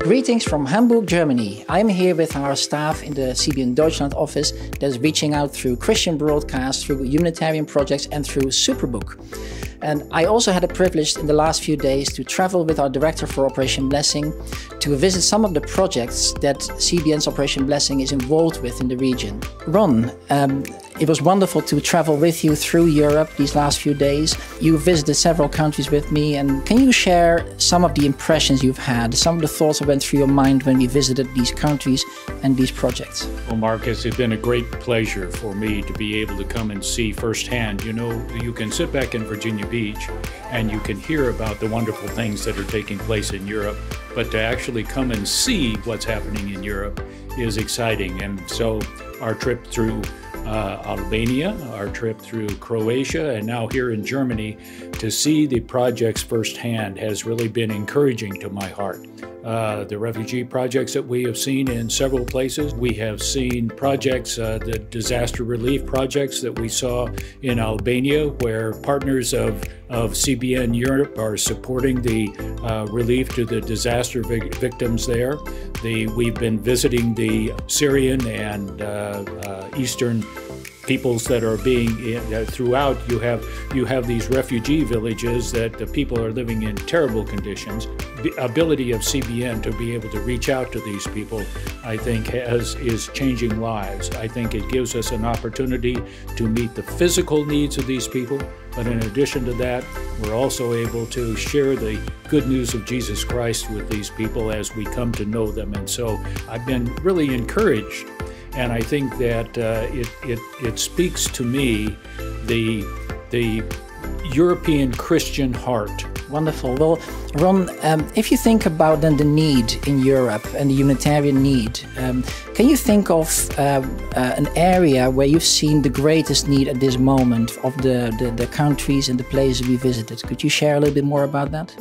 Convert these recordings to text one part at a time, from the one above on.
Greetings from Hamburg, Germany. I'm here with our staff in the CBN Deutschland office that is reaching out through Christian broadcasts, through humanitarian projects and through Superbook. And I also had the privilege in the last few days to travel with our director for Operation Blessing to visit some of the projects that CBN's Operation Blessing is involved with in the region. Ron, it was wonderful to travel with you through Europe these last few days. You visited several countries with me, and can you share some of the impressions you've had, some of the thoughts that went through your mind when we visited these countries and these projects? Well, Marcus, it's been a great pleasure for me to be able to come and see firsthand. You know, you can sit back in Virginia Beach and you can hear about the wonderful things that are taking place in Europe, but to actually come and see what's happening in Europe is exciting. And so our trip through Albania, our trip through Croatia, and now here in Germany, to see the projects firsthand has really been encouraging to my heart. The refugee projects that we have seen in several places. We have seen projects, the disaster relief projects that we saw in Albania, where partners of CBN Europe are supporting the relief to the disaster victims there. We've been visiting the Syrian and Eastern peoples that are being throughout. You have these refugee villages that the people are living in terrible conditions. The ability of CBN to be able to reach out to these people, I think, is changing lives. I think it gives us an opportunity to meet the physical needs of these people, but in addition to that, we're also able to share the good news of Jesus Christ with these people as we come to know them. And so I've been really encouraged. And I think that it speaks to me the European Christian heart. Wonderful. Well, Ron, if you think about then the need in Europe and the humanitarian need, can you think of an area where you've seen the greatest need at this moment of the countries and the places we visited? Could you share a little bit more about that?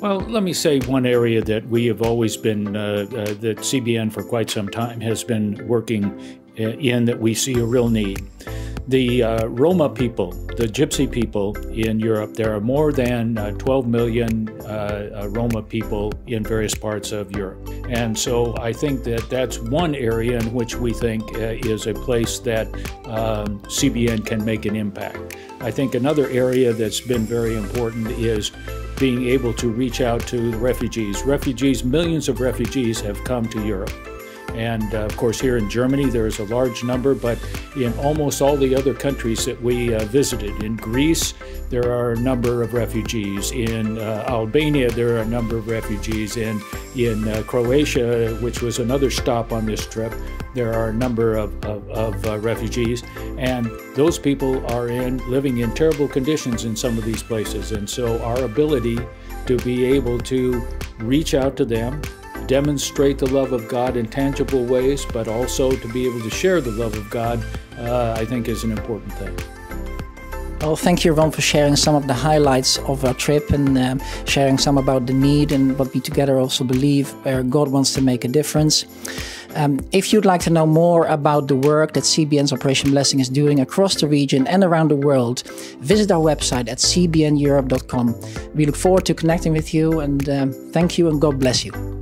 Well, let me say one area that we have always been, that CBN for quite some time has been working in, that we see a real need. The Roma people, the Gypsy people in Europe, there are more than 12 million Roma people in various parts of Europe. And so I think that that's one area in which we think is a place that CBN can make an impact. I think another area that's been very important is being able to reach out to the refugees. Millions of refugees have come to Europe. And of course, here in Germany, there is a large number, but in almost all the other countries that we visited, in Greece, there are a number of refugees. In Albania, there are a number of refugees. In Croatia, which was another stop on this trip, there are a number of refugees. And those people are living in terrible conditions in some of these places. And so our ability to be able to reach out to them, demonstrate the love of God in tangible ways, but also to be able to share the love of God, I think is an important thing. Well, thank you, Ron, for sharing some of the highlights of our trip and sharing some about the need and what we together also believe where God wants to make a difference. If you'd like to know more about the work that CBN's Operation Blessing is doing across the region and around the world, visit our website at cbneurope.com. We look forward to connecting with you, and thank you and God bless you.